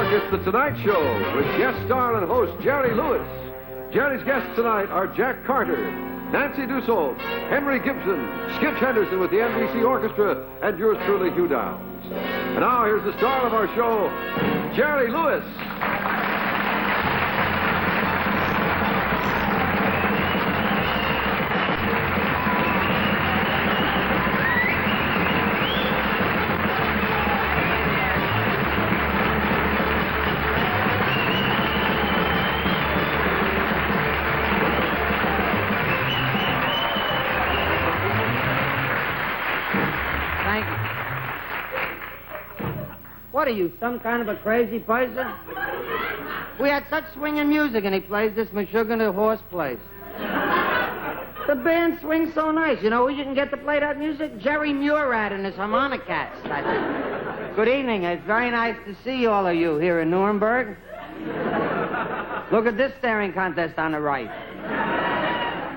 Network, it's The Tonight Show with guest star and host Jerry Lewis. Jerry's guests tonight are Jack Carter, Nancy Dussault, Henry Gibson, Skitch Henderson with the NBC Orchestra, and yours truly, Hugh Downs. And now here's the star of our show, Jerry Lewis. What are you, some kind of a crazy person? We had such swinging music, and he plays this Meshuggah horse place. The band swings so nice. You know who you can get to play that music? Jerry Murad and his harmonicats. Good evening. It's very nice to see all of you here in Nuremberg. Look at this staring contest on the right.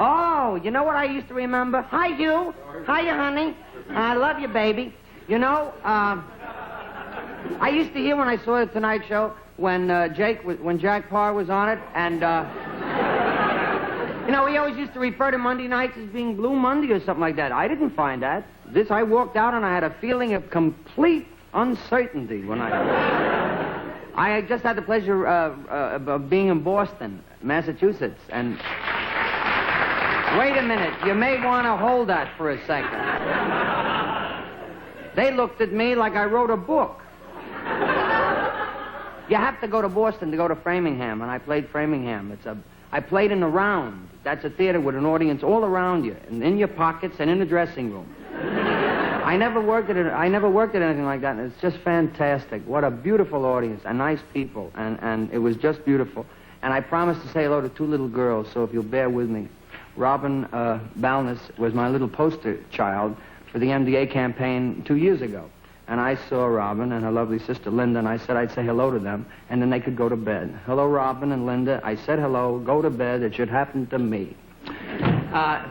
Oh, you know what I used to remember? Hi, Hugh. Hiya, honey. I love you, baby. You know, I used to hear when I saw the Tonight Show when Jack Parr was on it, and you know, he always used to refer to Monday nights as being Blue Monday or something like that. I didn't find that. I walked out and I had a feeling of complete uncertainty when I just had the pleasure of being in Boston, Massachusetts, and wait a minute, you may want to hold that for a second. They looked at me like I wrote a book. You have to go to Boston to go to Framingham, and I played Framingham. I played in the Round. That's a theater with an audience all around you, and in your pockets and in the dressing room. I never worked at anything like that, and it's just fantastic. What a beautiful audience, and nice people, and it was just beautiful. And I promised to say hello to two little girls, so if you'll bear with me. Robin Balness was my little poster child for the MDA campaign 2 years ago. And I saw Robin and her lovely sister Linda, and I said I'd say hello to them, and then they could go to bed. Hello, Robin and Linda. I said hello, go to bed. It should happen to me.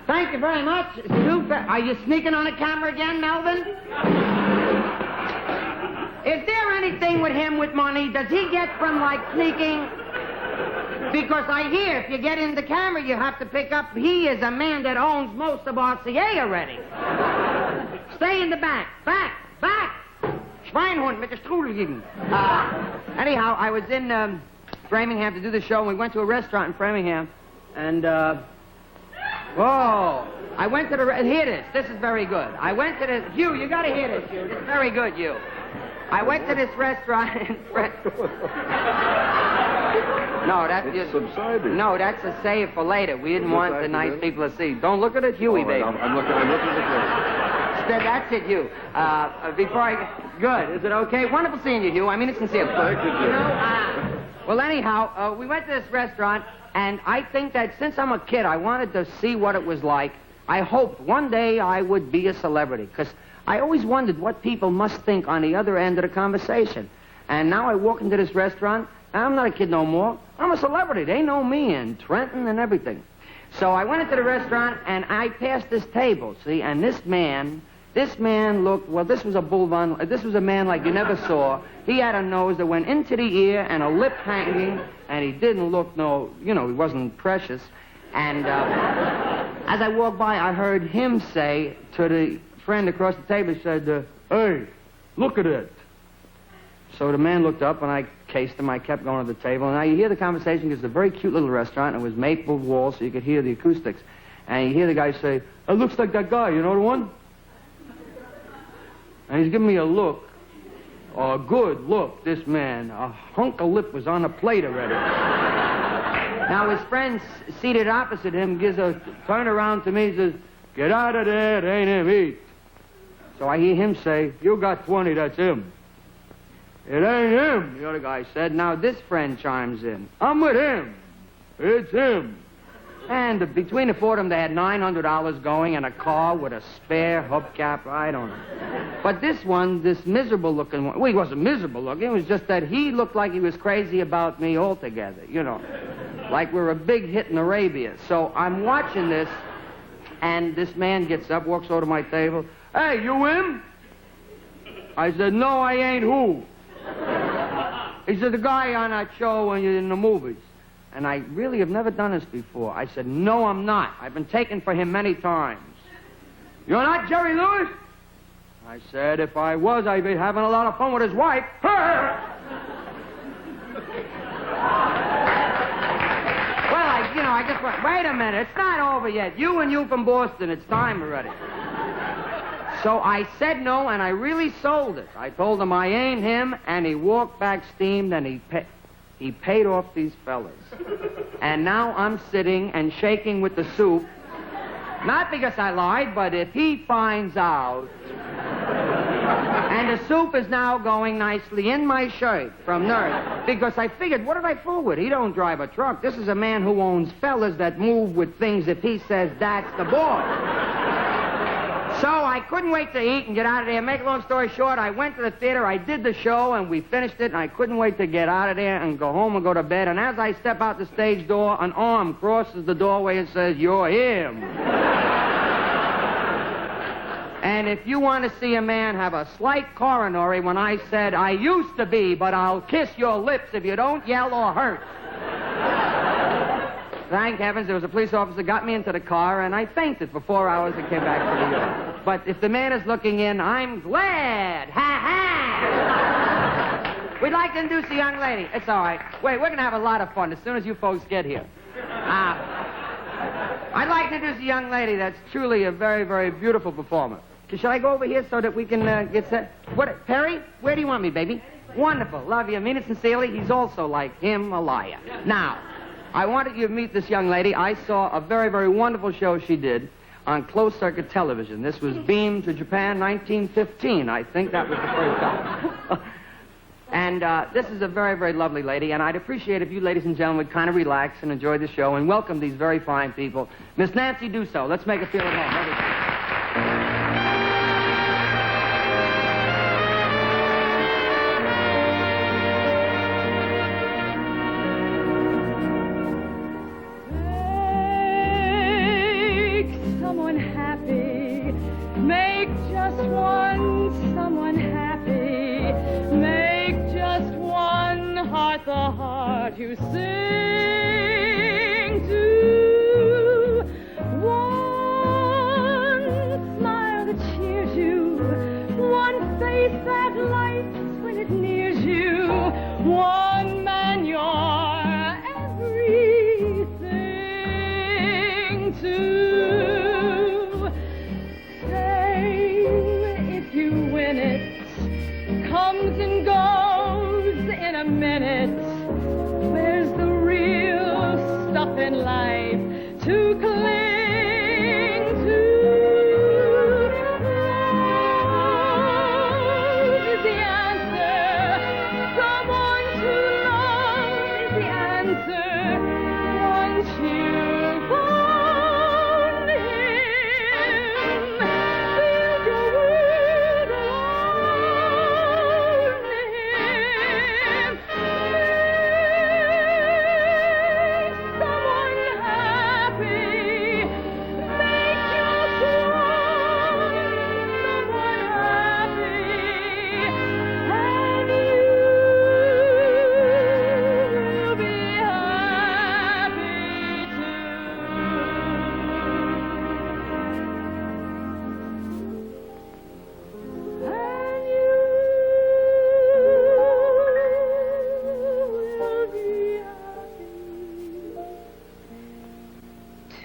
Thank you very much. Are you sneaking on a camera again, Melvin? Is there anything with him with money? Does he get from, like, sneaking? Because I hear if you get in the camera, you have to pick up, he is a man that owns most of RCA already. Stay in the back. Back. Schweinhund mit der Strudelgegend. Anyhow, I was in Framingham to do the show, and we went to a restaurant in Framingham, and, whoa, I went to hear this. This is very good. I went to this, Hugh, you gotta hear this, Hugh. This is very good, Hugh. I went to this restaurant in No, that's just... subsided. No, that's a save for later. We didn't want the nice people to see. Don't look at it, Huey, baby. I'm looking at it. That's it, Hugh. Before I... Good. Is it okay? Wonderful seeing you, Hugh. I mean it sincerely. Thank you, Jim. Well, anyhow, we went to this restaurant, and I think that since I'm a kid, I wanted to see what it was like. I hoped one day I would be a celebrity, because I always wondered what people must think on the other end of the conversation. And now I walk into this restaurant, and I'm not a kid no more. I'm a celebrity. They know me in Trenton and everything. So I went into the restaurant, and I passed this table, see, and this man looked, well, this was a this was a man like you never saw. He had a nose that went into the ear and a lip hanging, and he didn't look he wasn't precious. And as I walked by, I heard him say to the friend across the table, he said, hey, look at it. So the man looked up, and I cased him. I kept going to the table. And now you hear the conversation, because it's a very cute little restaurant. It was maple walls, so you could hear the acoustics. And you hear the guy say, it looks like that guy, you know the one? And he's giving me a look, a good look, this man. A hunk of lip was on the plate already. Now his friend seated opposite him gives a turn around to me and says, get out of there, it ain't him, eat. So I hear him say, you got 20, that's him. It ain't him, the other guy said. Now this friend chimes in. I'm with him. It's him. And between the four of them, they had $900 going in a car with a spare hubcap. I don't know. But this one, this miserable-looking one, well, he wasn't miserable-looking. It was just that he looked like he was crazy about me altogether, you know. Like we're a big hit in Arabia. So I'm watching this, and this man gets up, walks over to my table. Hey, you him? I said, no, I ain't who. He said, the guy on that show when you're in the movies. And I really have never done this before. I said, no, I'm not. I've been taken for him many times. You're not Jerry Lewis? I said, if I was, I'd be having a lot of fun with his wife. Well, I just went, wait a minute, it's not over yet. You from Boston, it's time already. So I said no, and I really sold it. I told him I ain't him, and he walked back steamed, and he paid off these fellas. And now I'm sitting and shaking with the soup. Not because I lied, but if he finds out. And the soup is now going nicely in my shirt from nerves. Because I figured, what did I fool with? He don't drive a truck. This is a man who owns fellas that move with things if he says that's the boy. So I couldn't wait to eat and get out of there. Make a long story short, I went to the theater, I did the show, and we finished it, and I couldn't wait to get out of there and go home and go to bed. And as I step out the stage door, an arm crosses the doorway and says, you're him. And if you want to see a man have a slight coronary when I said, I used to be, but I'll kiss your lips if you don't yell or hurt. Thank heavens, there was a police officer got me into the car, and I fainted for 4 hours and came back to New York. But if the man is looking in, I'm glad. Ha-ha! We'd like to introduce a young lady. It's all right. Wait, we're going to have a lot of fun as soon as you folks get here. I'd like to introduce a young lady that's truly a very, very beautiful performer. Shall I go over here so that we can get set? What, Perry? Where do you want me, baby? Wonderful. Love you. I mean it sincerely. He's also like him, a liar. Now, I wanted you to meet this young lady. I saw a very, very wonderful show she did on closed-circuit television. This was beamed to Japan 1915. I think that was the first time. And this is a very, very lovely lady, and I'd appreciate if you ladies and gentlemen would kind of relax and enjoy the show and welcome these very fine people. Miss Nancy Dussault. Let's make her feel at home. Everybody. The heart you sing to, one smile that cheers you, one face that lights when it nears you, one man you're everything to. Fame, if you win it, comes and goes in a minute. Where's the real stuff in life to cling to? Love is the answer. Someone to love is the answer. Once you've found him, build your world around him. Someone happy, make yourself someone happy, and you will be happy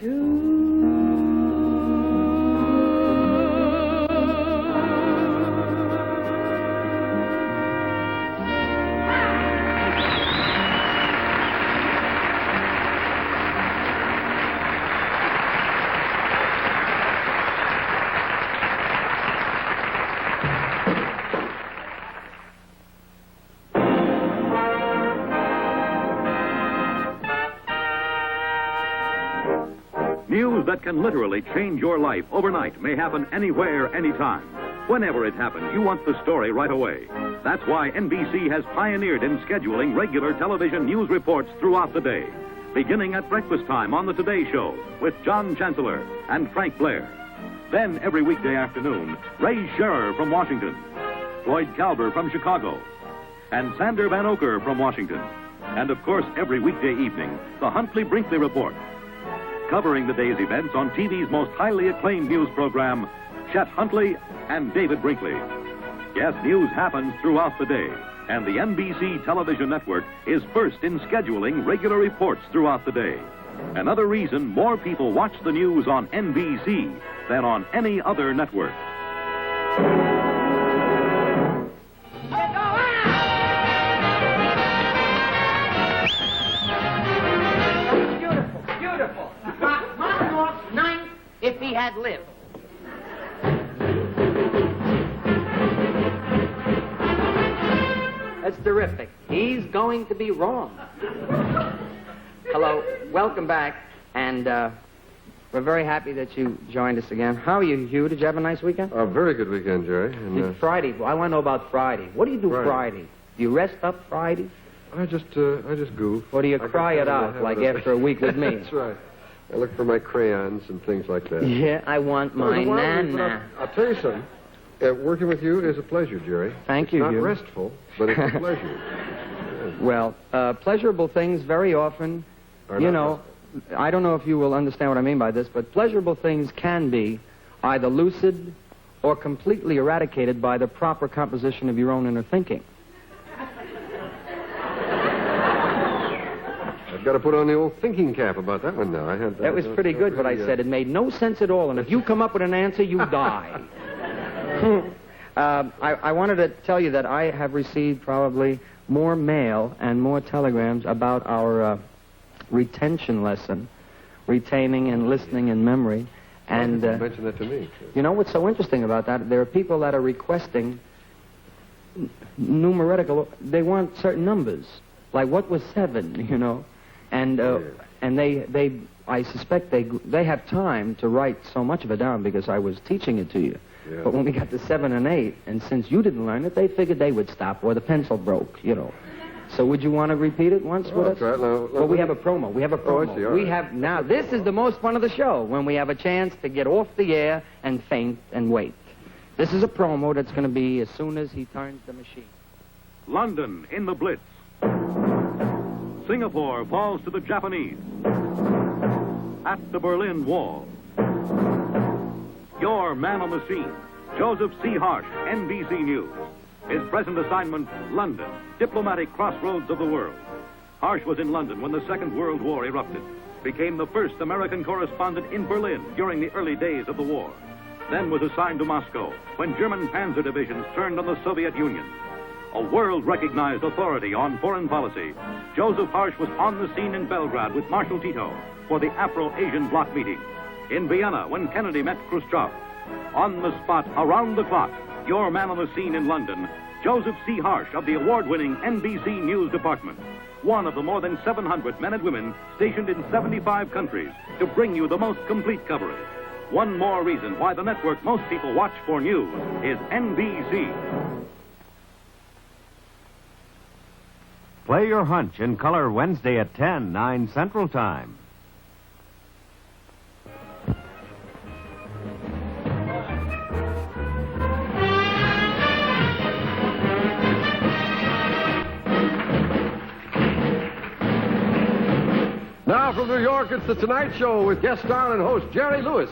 too. And you will be happy News that can literally change your life overnight may happen anywhere, anytime. Whenever it happens, you want the story right away. That's why NBC has pioneered in scheduling regular television news reports throughout the day, beginning at breakfast time on The Today Show with John Chancellor and Frank Blair. Then every weekday afternoon, Ray Scherer from Washington, Floyd Calber from Chicago, and Sander Van Oker from Washington. And, of course, every weekday evening, the Huntley-Brinkley Report. Covering the day's events on TV's most highly acclaimed news program, Chet Huntley and David Brinkley. Yes, news happens throughout the day, and the NBC television network is first in scheduling regular reports throughout the day. Another reason more people watch the news on NBC than on any other network. Beautiful. Monologue 9 if he had lived. That's terrific. He's going to be wrong. Hello, welcome back, and we're very happy that you joined us again. How are you, Hugh? Did you have a nice weekend? A very good weekend, Jerry. And, Friday. I want to know about Friday. What do you do Friday? Do you rest up Friday? I just goof. Or do you cry it out, like after a week with me? That's right. I look for my crayons and things like that. Yeah, I want my nana. I'll tell you something. Working with you is a pleasure, Jerry. Thank you, It's not Hugh. restful, but it's a pleasure. Well, pleasurable things very often, you know, I don't know if you will understand what I mean by this, but pleasurable things can be either lucid or completely eradicated by the proper composition of your own inner thinking. I've got to put on the old thinking cap about that one now. That was pretty good, what I said. It made no sense at all, and if you come up with an answer, you die. I wanted to tell you that I have received probably more mail and more telegrams about our retention lesson, retaining and listening in memory. And you mentioned that to me. You know what's so interesting about that? There are people that are requesting numerical. They want certain numbers, like what was 7, you know, and they I suspect they have time to write so much of it down because I was teaching it to you. Yeah. But when we got to 7 and 8, and since you didn't learn it, they figured they would stop, or the pencil broke, you know. So would you want to repeat it once with us? That's right. Well, we have a promo. We have a promo. I see. All we right. have now. This is the most fun of the show when we have a chance to get off the air and faint and wait. This is a promo that's going to be as soon as he turns the machine. London in the Blitz. Singapore falls to the Japanese. At the Berlin Wall. Your man on the scene, Joseph C. Harsh, NBC News. His present assignment, London, diplomatic crossroads of the world. Harsh was in London when the Second World War erupted, became the first American correspondent in Berlin during the early days of the war, then was assigned to Moscow when German panzer divisions turned on the Soviet Union. A world-recognized authority on foreign policy, Joseph Harsh was on the scene in Belgrade with Marshal Tito for the Afro-Asian bloc meeting. In Vienna when Kennedy met Khrushchev. On the spot, around the clock, your man on the scene in London, Joseph C. Harsh of the award-winning NBC News Department. One of the more than 700 men and women stationed in 75 countries to bring you the most complete coverage. One more reason why the network most people watch for news is NBC. Play your hunch in color Wednesday at 10, 9 Central Time. Now from New York, it's The Tonight Show with guest star and host Jerry Lewis.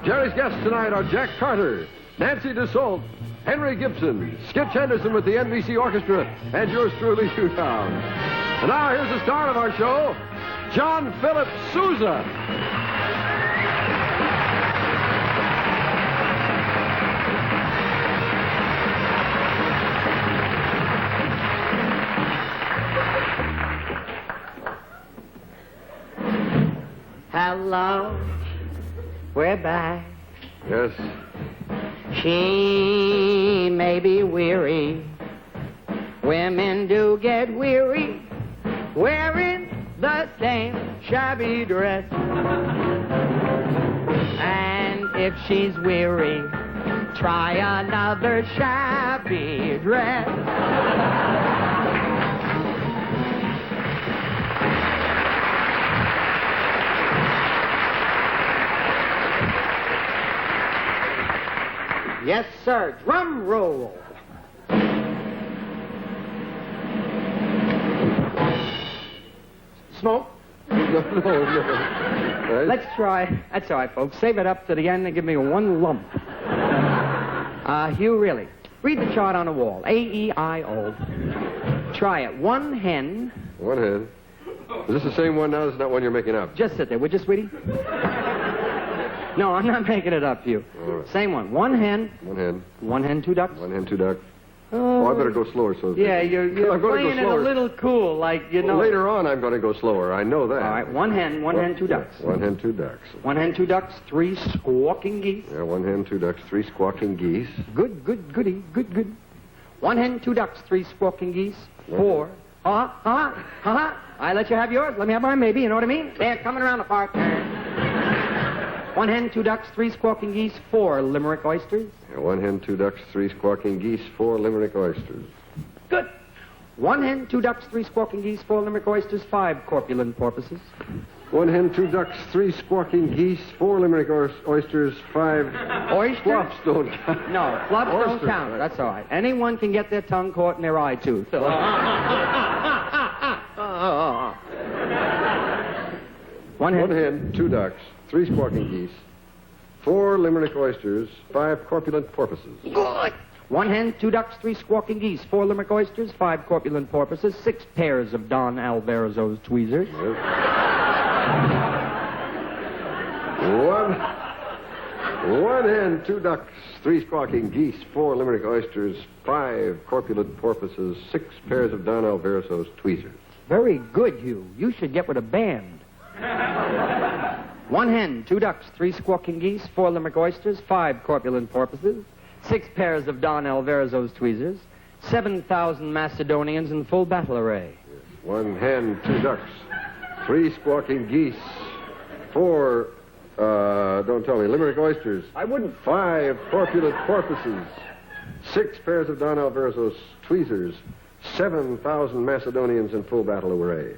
Jerry's guests tonight are Jack Carter, Nancy Dussault, Henry Gibson, Skitch Henderson with the NBC Orchestra, and yours truly, Hugh Town. And now here's the star of our show, John Philip Sousa. Hello, we're back. Yes. She may be weary. Women do get weary wearing the same shabby dress. And if she's weary, try another shabby dress. Yes, sir. Drum roll. Smoke? Right? Let's try. That's all right, folks. Save it up to the end and give me one lump. Hugh, really. Read the chart on the wall. A-E-I-O. Try it. One hen. One hen. Is this the same one now? This is not one you're making up. Just sit there, would you, sweetie? No, I'm not making it up, Hugh. All right. Same one. One hen. One hen. One hen, two ducks. One hen, two ducks. Oh, I better go slower. So Yeah, you're I'm going playing to it go a slower. little cool, like, you know. Later on, I'm going to go slower. I know that. All right, one hen, two ducks. One hen, two ducks. One hen, two ducks, three squawking geese. Yeah, one hen, two ducks, three squawking geese. Good, good, goody, good, good. One hen, two ducks, three squawking geese, four. I let you have yours. Let me have mine, maybe. You know what I mean? They're coming around the park. One hen, two ducks, three squawking geese, four limerick oysters. Yeah, one hen, two ducks, three squawking geese, four limerick oysters. Good. One hen, two ducks, three squawking geese, four limerick oysters, five corpulent porpoises. One hen, two ducks, three squawking geese, four limerick oysters, five... Oysters? Fluffs don't count. No, fluffs don't Oysters, count. right. That's all right. Anyone can get their tongue caught in their eye, too. One One hen. hen, two ducks, three squawking geese, four limerick oysters, five corpulent porpoises. Good. One hen, two ducks, three squawking geese, four limerick oysters, five corpulent porpoises, six pairs of Don Alvarez's tweezers. One hen, two ducks, three squawking geese, four limerick oysters, five corpulent porpoises, six pairs of Don Alvarez's tweezers. Very good, Hugh. You should get with a band. One hen, two ducks, three squawking geese, four limerick oysters, five corpulent porpoises, six pairs of Don Alvarez's tweezers, 7,000 Macedonians in full battle array. One hen, two ducks, three squawking geese, four, don't tell me, limerick oysters. I wouldn't. Five corpulent porpoises, six pairs of Don Alvarez's tweezers, 7,000 Macedonians in full battle array.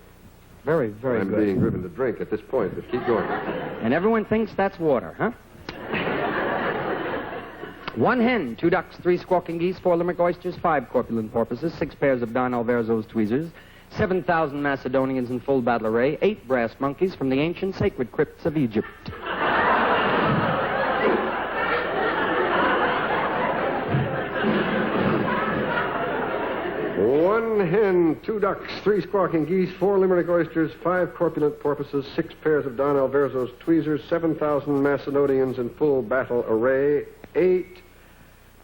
Very, very I'm good. being driven to drink at this point, but keep going. And everyone thinks that's water, huh? One hen, two ducks, three squawking geese, four limerick oysters, five corpulent porpoises, six pairs of Don Alvarez's tweezers, 7,000 Macedonians in full battle array, eight brass monkeys from the ancient sacred crypts of Egypt. One hen, two ducks, three squawking geese, four limerick oysters, five corpulent porpoises, six pairs of Don Alvarez's tweezers, 7,000 Macedonians in full battle array, eight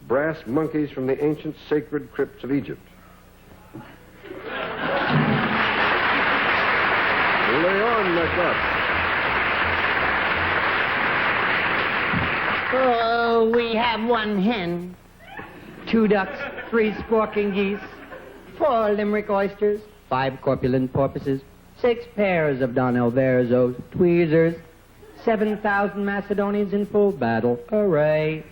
brass monkeys from the ancient sacred crypts of Egypt. Leon Macbeth. Oh, we have one hen, two ducks, three squawking geese, four limerick oysters, five corpulent porpoises, six pairs of Don Alvarez's tweezers, 7,000 Macedonians in full battle array,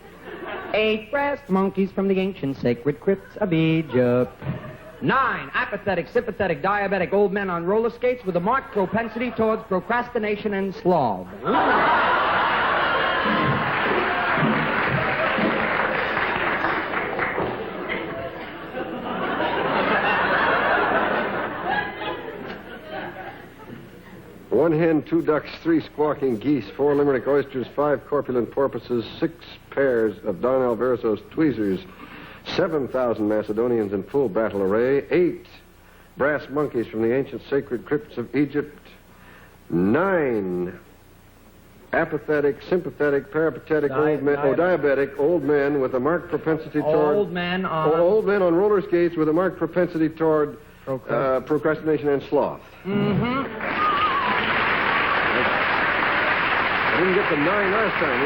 eight brass monkeys from the ancient sacred crypts of Egypt, 9 apathetic, sympathetic, diabetic old men on roller skates with a marked propensity towards procrastination and sloth. One hen, two ducks, three squawking geese, four limerick oysters, five corpulent porpoises, six pairs of Don Alvarez's tweezers, 7,000 Macedonians in full battle array, eight brass monkeys from the ancient sacred crypts of Egypt, 9 apathetic, sympathetic, peripatetic old men, diabetic old men with a marked propensity toward... Old men on... Old men on roller skates with a marked propensity toward procrastination and sloth. Mm-hmm. I didn't get the 9 last time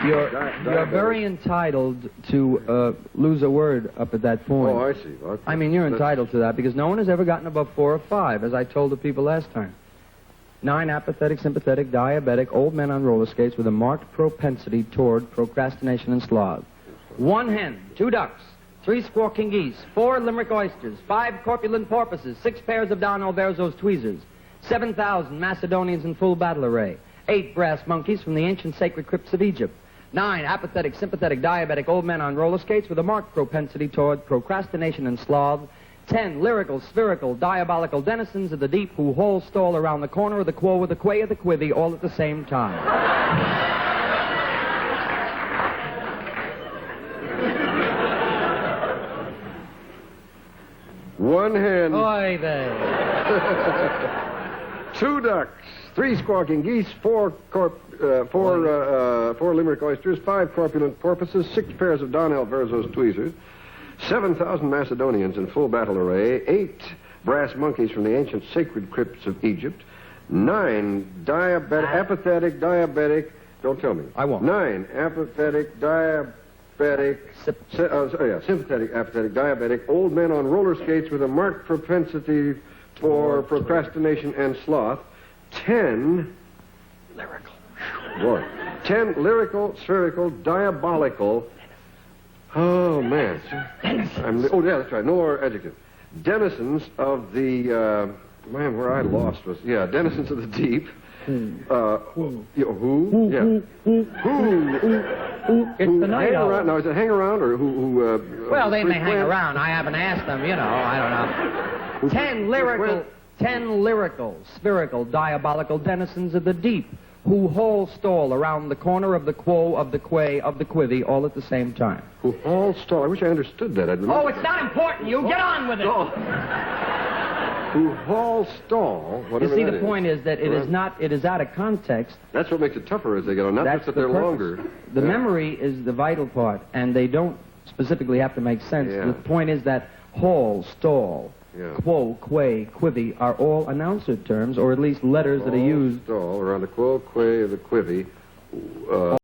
either. You're very entitled to lose a word up at that point. Oh, I see. Well, I mean, you're entitled to that because no one has ever gotten above 4 or 5, as I told the people last time. 9 apathetic, sympathetic, diabetic, old men on roller skates with a marked propensity toward procrastination and sloth. 1 hen, 2 ducks, 3 squawking geese, 4 limerick oysters, 5 corpulent porpoises, 6 pairs of Don Alvarez's tweezers, 7,000 Macedonians in full battle array, 8 brass monkeys from the ancient sacred crypts of Egypt, 9 apathetic, sympathetic, diabetic old men on roller skates with a marked propensity toward procrastination and sloth, 10 lyrical, spherical, diabolical denizens of the deep who hole stall around the corner of the quo, of the quay, of the quivy, all at the same time. One hen. Oy vey. 2 ducks, 3 squawking geese, 4 limerick oysters, 5 corpulent porpoises, 6 pairs of Donnell Verzo's tweezers, 7,000 Macedonians in full battle array, 8 brass monkeys from the ancient sacred crypts of Egypt, 9 apathetic diabetic, don't tell me. I won't. 9 apathetic diabetic, sympathetic apathetic diabetic, old men on roller skates with a marked propensity for procrastination and sloth, 10 lyrical. Boy. 10 lyrical, spherical, diabolical. Oh, man. Oh, yeah, that's right. No more adjective. Denizens of the, man, where I lost was, denizens of the deep. Who? Yeah. It's the night owl. Now, is it hang around or who Well, they may hang around. I haven't asked them, I don't know. 10 lyrical, spherical, diabolical denizens of the deep who hole stall around the corner of the quo, of the quay, of the quivy, all at the same time. Who hole stall? I wish I understood that. Oh, it's not important. You get on with it. Who hall stall, whatever You see, that the point is that it is out of context. That's what makes it tougher as they get on. Not just that they're longer. The memory is the vital part, and they don't specifically have to make sense. Yeah. The point is that hall, stall, quo, quay, quivy are all announcer terms, or at least letters that are used. Stall around the quo, quay, or the quivy.